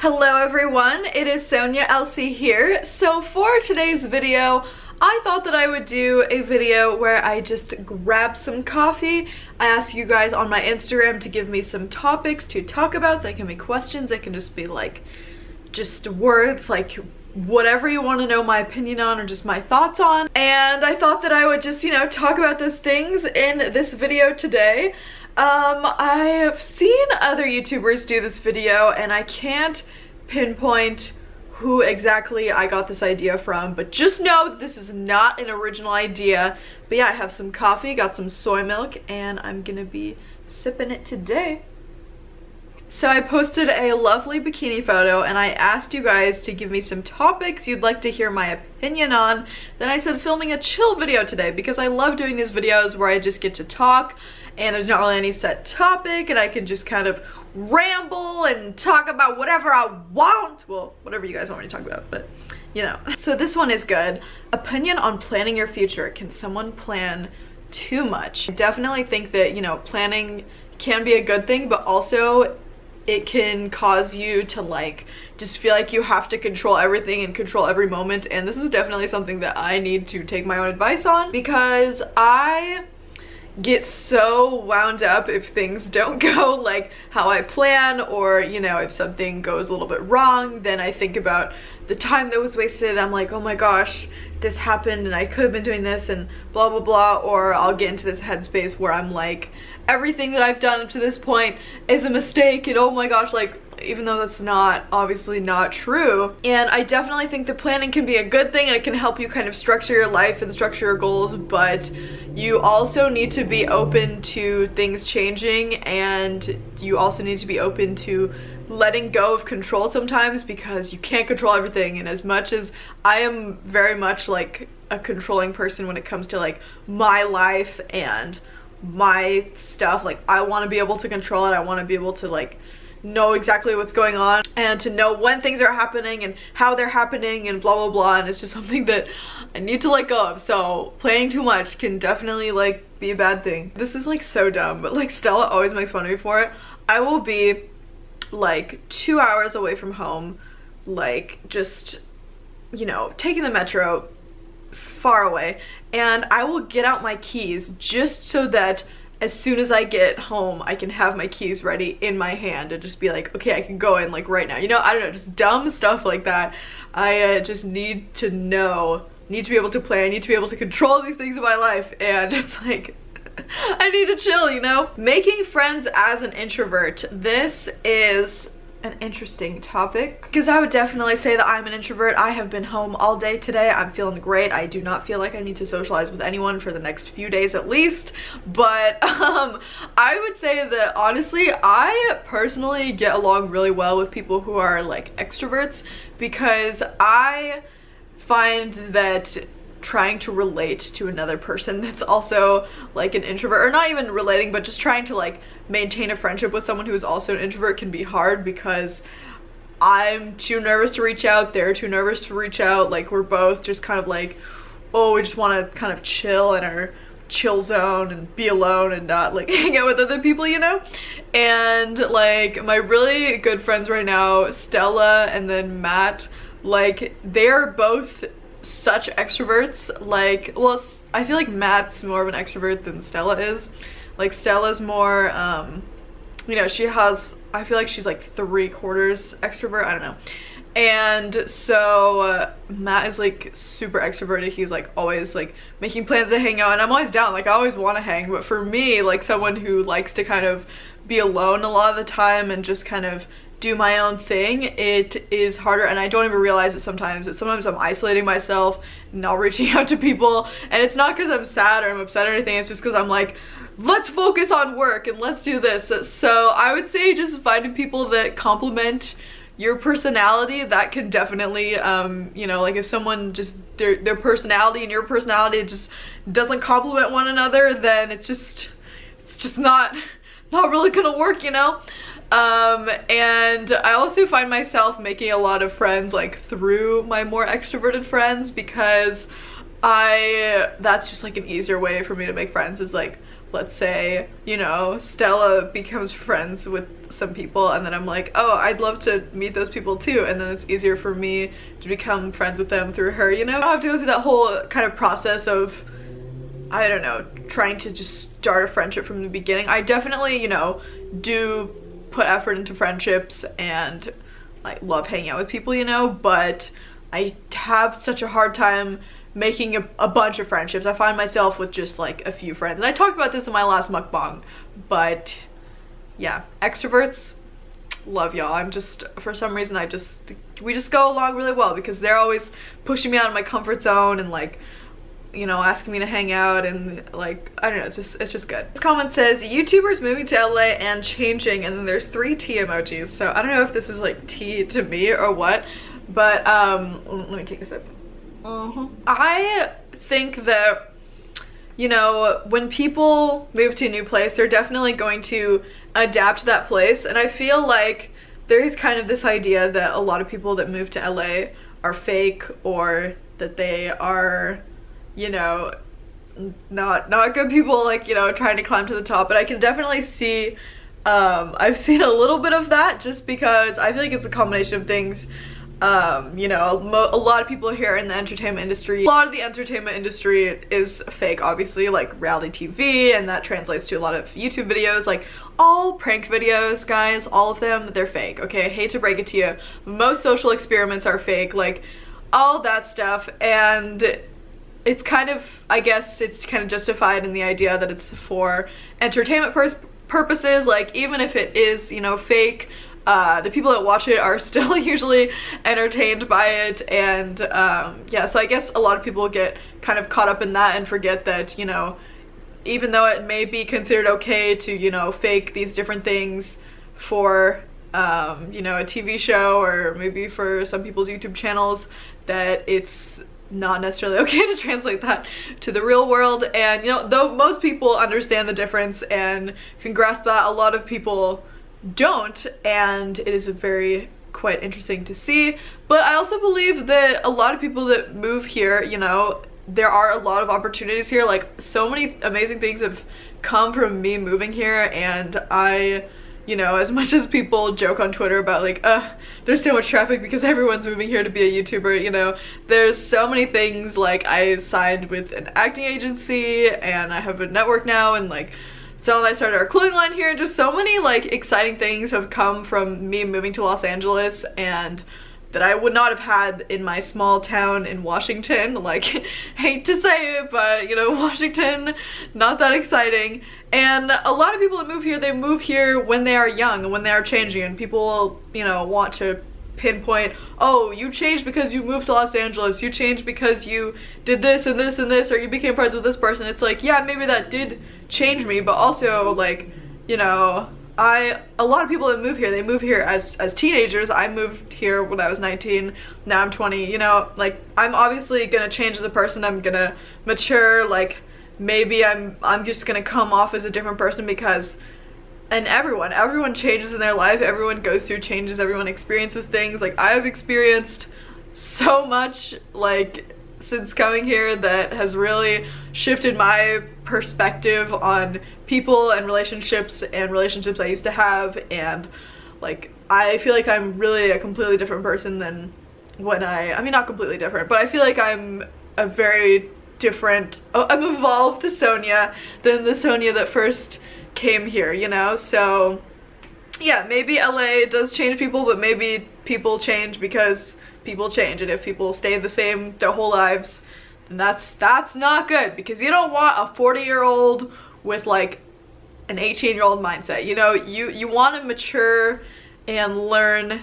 Hello everyone, it is Sonia.elsie here. So for today's video, I thought that I would do a video where I just grab some coffee. I asked you guys on my Instagram to give me some topics to talk about. They can be questions, they can just be like, just words, like whatever you want to know my opinion on or just my thoughts on. And I thought that I would just, you know, talk about those things in this video today. I have seen other YouTubers do this video and I can't pinpoint who exactly I got this idea from, but just know that this is not an original idea. But yeah, I have some coffee, got some soy milk, and I'm gonna be sipping it today. So I posted a lovely bikini photo and I asked you guys to give me some topics you'd like to hear my opinion on. Then I said filming a chill video today because I love doing these videos where I just get to talk and there's not really any set topic and I can just kind of ramble and talk about whatever I want. Well, whatever you guys want me to talk about, but you know. So this one is good. Opinion on planning your future. Can someone plan too much? I definitely think that, you know, planning can be a good thing, but also it can cause you to like just feel like you have to control everything and control every moment. And this is definitely something that I need to take my own advice on because I get so wound up if things don't go like how I plan, or you know, if something goes a little bit wrong, then I think about the time that was wasted. I'm like, oh my gosh, this happened and I could have been doing this and blah blah blah. Or I'll get into this headspace where I'm like, everything that I've done up to this point is a mistake, and oh my gosh, like, even though that's not, obviously not true. And I definitely think that planning can be a good thing and it can help you kind of structure your life and structure your goals, but you also need to be open to things changing, and you also need to be open to letting go of control sometimes, because you can't control everything. And as much as I am very much like a controlling person when it comes to like my life and my stuff, like I want to be able to control it. I want to be able to like know exactly what's going on and to know when things are happening and how they're happening and blah blah blah, and it's just something that I need to let go of. So planning too much can definitely like be a bad thing. This is like so dumb, but like Stella always makes fun of me for it. I will be like 2 hours away from home, like just, you know, taking the metro far away, and I will get out my keys just so that as soon as I get home I can have my keys ready in my hand and just be like, okay, I can go in like right now, you know. I don't know, just dumb stuff like that. I just need to know, need to be able to plan, I need to be able to control these things in my life, and it's like I need to chill, you know. Making friends as an introvert. This is an interesting topic because I would definitely say that I'm an introvert. I have been home all day today. I'm feeling great. I do not feel like I need to socialize with anyone for the next few days at least, but I would say that honestly I personally get along really well with people who are like extroverts, because I find that trying to relate to another person that's also like an introvert, or not even relating, but just trying to like maintain a friendship with someone who is also an introvert can be hard, because I'm too nervous to reach out, they're too nervous to reach out. Like we're both just kind of like, oh, we just want to kind of chill in our chill zone and be alone and not like hang out with other people, you know. And like my really good friends right now, Stella and then Matt, like they're both such extroverts. Like, well, I feel like Matt's more of an extrovert than Stella is. Like Stella's more you know, she has, I feel like she's like 3/4 extrovert, I don't know. And so Matt is like super extroverted. He's like always like making plans to hang out, and I'm always down, like I always want to hang. But for me, like someone who likes to kind of be alone a lot of the time and just kind of do my own thing, it is harder, and I don't even realize it sometimes. Sometimes I'm isolating myself, not reaching out to people, and it's not because I'm sad or I'm upset or anything, it's just because I'm like, let's focus on work and let's do this. So I would say just finding people that complement your personality, that can definitely you know, like if someone just their personality and your personality just doesn't complement one another, then it's just not really gonna work, you know. And I also find myself making a lot of friends like through my more extroverted friends, because that's just like an easier way for me to make friends, is like let's say, you know, Stella becomes friends with some people and then I'm like, oh, I'd love to meet those people too, and then it's easier for me to become friends with them through her, you know? I don't have to go through that whole kind of process of, I don't know, trying to just start a friendship from the beginning. I definitely, you know, do put effort into friendships and like love hanging out with people, you know, but I have such a hard time making a bunch of friendships. I find myself with just like a few friends, and I talked about this in my last mukbang, but yeah, extroverts, love y'all. I'm just, for some reason, we just go along really well because they're always pushing me out of my comfort zone and like, you know, asking me to hang out, and like, I don't know, it's just good. This comment says, YouTubers moving to LA and changing, and then there's 3 tea emojis, so I don't know if this is like tea to me or what, but let me take a sip. I think that, you know, when people move to a new place, they're definitely going to adapt to that place, and I feel like there is kind of this idea that a lot of people that move to LA are fake, or that they are, you know, not good people, like, you know, trying to climb to the top. But I can definitely see, I've seen a little bit of that, just because I feel like it's a combination of things. You know, a lot of people here in the entertainment industry, a lot of the entertainment industry is fake, obviously, like reality TV, and that translates to a lot of YouTube videos, like all prank videos, guys, all of them, they're fake, okay? I hate to break it to you, most social experiments are fake, like all that stuff, and it's kind of, I guess it's kind of justified in the idea that it's for entertainment purposes, like even if it is, you know, fake, the people that watch it are still usually entertained by it, and yeah, so I guess a lot of people get kind of caught up in that and forget that, you know, even though it may be considered okay to, you know, fake these different things for, you know, a TV show or maybe for some people's YouTube channels, that it's not necessarily okay to translate that to the real world. And, you know, though most people understand the difference and can grasp that, a lot of people don't, and it is very quite interesting to see. But I also believe that a lot of people that move here, you know, there are a lot of opportunities here, like so many amazing things have come from me moving here, and I, you know, as much as people joke on Twitter about like, there's so much traffic because everyone's moving here to be a YouTuber, you know, there's so many things. Like I signed with an acting agency and I have a network now, and like Stella and I started our clothing line here, and just so many like exciting things have come from me moving to Los Angeles, and that I would not have had in my small town in Washington. Like, hate to say it, but you know, Washington, not that exciting. And a lot of people that move here, they move here when they are young and when they are changing, and people, you know, want to pinpoint, oh, you changed because you moved to Los Angeles, you changed because you did this and this and this, or you became friends with this person. It's like, yeah, maybe that did change me, but also like, you know, a lot of people that move here, they move here as teenagers. I moved here when I was 19, now I'm 20, you know, like I'm obviously gonna change as a person, I'm gonna mature, like maybe I'm just gonna come off as a different person because, and everyone changes in their life, everyone goes through changes, everyone experiences things. Like I have experienced so much like since coming here that has really shifted my perspective on people and relationships I used to have, and like I feel like I'm really a completely different person than when I mean not completely different, but I feel like I'm a very different, I'm evolved to Sonia than the Sonia that first came here, you know? So yeah, maybe LA does change people, but maybe people change because people change, and if people stay the same their whole lives, then that's not good, because you don't want a 40-year-old with like an 18-year-old mindset, you know? You want to mature and learn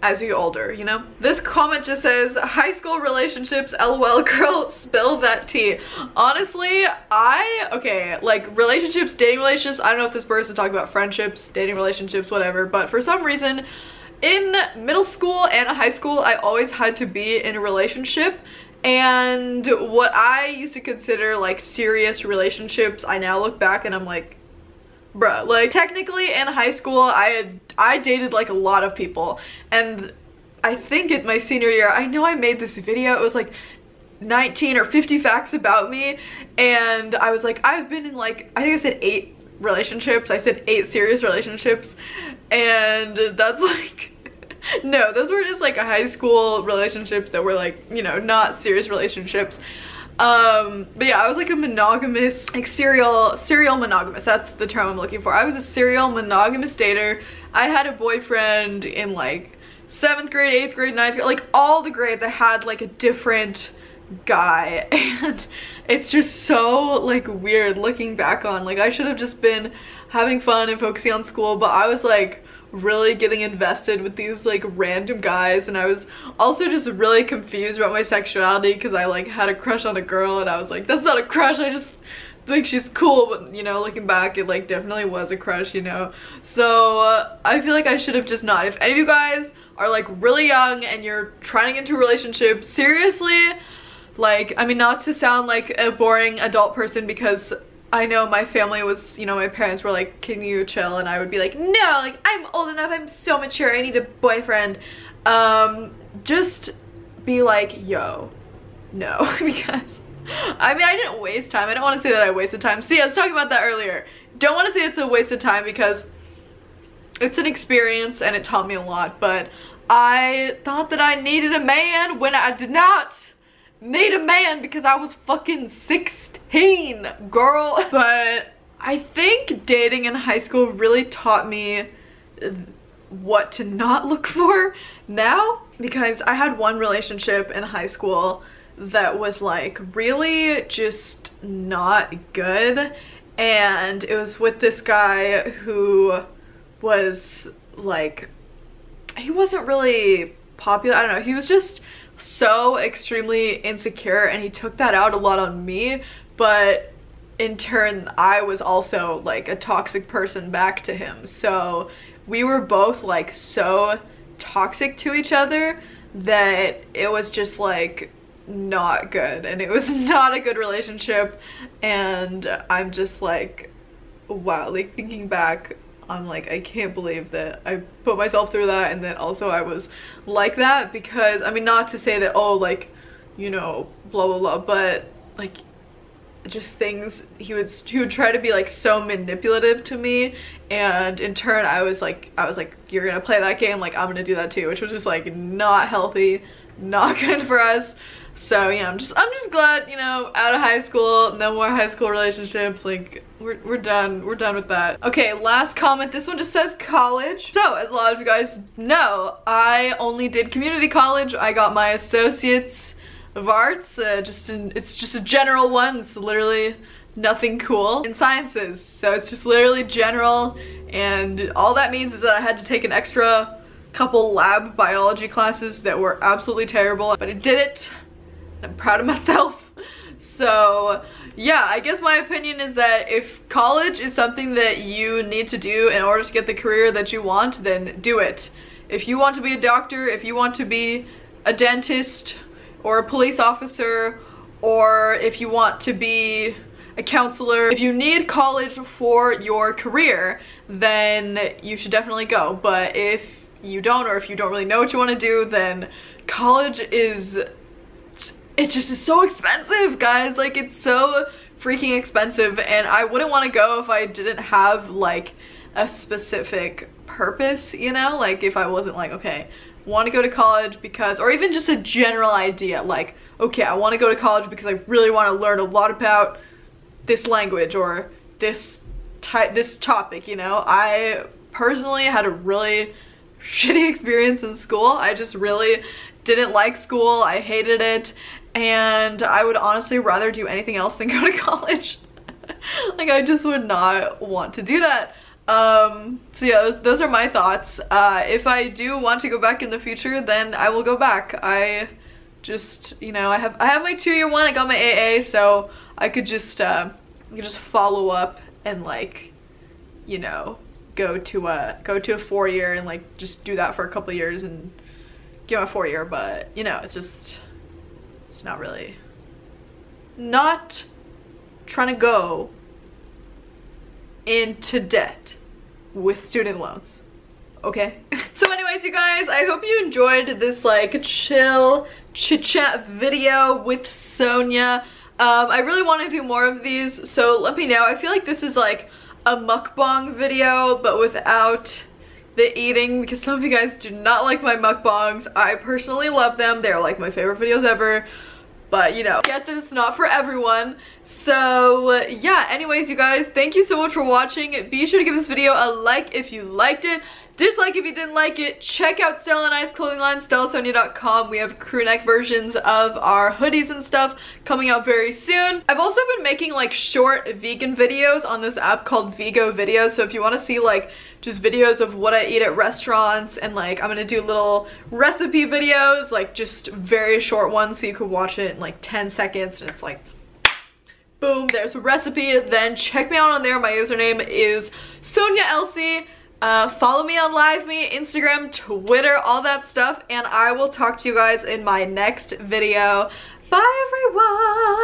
as you get older, you know? This comment just says, high school relationships, LOL, girl, spill that tea. Honestly, okay, like relationships, dating relationships, I don't know if this person is talking about friendships, dating relationships, whatever, but for some reason, in middle school and high school, I always had to be in a relationship, and what I used to consider like serious relationships, I now look back and I'm like, bruh, like technically in high school I dated like a lot of people, and I think in my senior year, I know I made this video, it was like 19 or 50 facts about me, and I was like, I've been in like, I think I said 8 relationships. I said 8 serious relationships, and that's like, no, those were just like high school relationships that were like, you know, not serious relationships. But yeah, I was like a monogamous, like serial monogamous, that's the term I'm looking for. I was a serial monogamous dater. I had a boyfriend in like 7th grade, 8th grade, 9th grade, like all the grades I had like a different guy, and it's just so like weird looking back on. Like I should have just been having fun and focusing on school, but I was like really getting invested with these like random guys, and I was also just really confused about my sexuality because I like had a crush on a girl, and I was like, that's not a crush, I just think she's cool. But you know, looking back, it like definitely was a crush, you know. So I feel like I should have just not. If any of you guys are like really young and you're trying to get into a relationship, seriously, like, I mean, not to sound like a boring adult person, because I know my family was, you know, my parents were like, can you chill? And I would be like, no, like I'm old enough, I'm so mature, I need a boyfriend. Just be like, yo, no. Because I mean, I didn't waste time. I don't want to say that I wasted time. See, I was talking about that earlier. Don't want to say it's a waste of time because it's an experience and it taught me a lot, but I thought that I needed a man when I did not need a man, because I was fucking 16, girl. But I think dating in high school really taught me what to not look for now, because I had one relationship in high school that was like really just not good, and it was with this guy who was like, he wasn't really popular, I don't know, he was just so extremely insecure, and he took that out a lot on me, but in turn I was also like a toxic person back to him. So we were both like so toxic to each other that it was just like not good, and it was not a good relationship. And I'm just like, wow, like thinking back, I'm like, I can't believe that I put myself through that, and then also I was like that, because I mean, not to say that, oh, like, you know, blah blah blah, but like just things, he would try to be like so manipulative to me, and in turn I was like, you're gonna play that game, like I'm gonna do that too, which was just like not healthy, not good for us. So yeah, I'm just glad, you know, out of high school, no more high school relationships, like we're done with that. Okay, last comment. This one just says college. So as a lot of you guys know, I only did community college. I got my associates of arts, it's just a general one. It's literally nothing cool in sciences, so it's just literally general, and all that means is that I had to take an extra couple lab biology classes that were absolutely terrible, but I did it. I'm proud of myself. So yeah, I guess my opinion is that if college is something that you need to do in order to get the career that you want, then do it. If you want to be a doctor, if you want to be a dentist or a police officer, or if you want to be a counselor, if you need college for your career, then you should definitely go. But if you don't, or if you don't really know what you want to do, then college is, it just is so expensive, guys. Like, it's so freaking expensive, and I wouldn't want to go if I didn't have like a specific purpose, you know, like if I wasn't like, okay, want to go to college because, or even just a general idea, like, okay, I want to go to college because I really want to learn a lot about this language or this topic, you know. I personally had a really shitty experience in school. I just really didn't like school. I hated it, and I would honestly rather do anything else than go to college. Like, I just would not want to do that. So yeah, those are my thoughts. If I do want to go back in the future, then I will go back. I just, you know, I have my 2-year one. I got my AA, so I could just follow up and, like, you know, go to a 4-year and like just do that for a couple of years and get my 4-year. But you know, it's not really, not trying to go into debt with student loans. okay? So anyways, you guys, I hope you enjoyed this like chill chit-chat video with Sonia. I really want to do more of these, so let me know. I feel like this is like a mukbang video, but without the eating, because some of you guys do not like my mukbangs. I personally love them. They're like my favorite videos ever. But you know, get that it's not for everyone. So yeah, anyways, you guys, thank you so much for watching. Be sure to give this video a like if you liked it. Dislike if you didn't like it. Check out Stella and I's clothing line, stellasonia.com. We have crew neck versions of our hoodies and stuff coming out very soon. I've also been making like short vegan videos on this app called Vigo Videos. So if you want to see like just videos of what I eat at restaurants, and like I'm gonna do little recipe videos, like just very short ones so you could watch it in like 10 seconds and it's like boom, there's a recipe. Then check me out on there. My username is soniaelsie. Follow me on LiveMe, Instagram, Twitter, all that stuff, and I will talk to you guys in my next video. Bye everyone!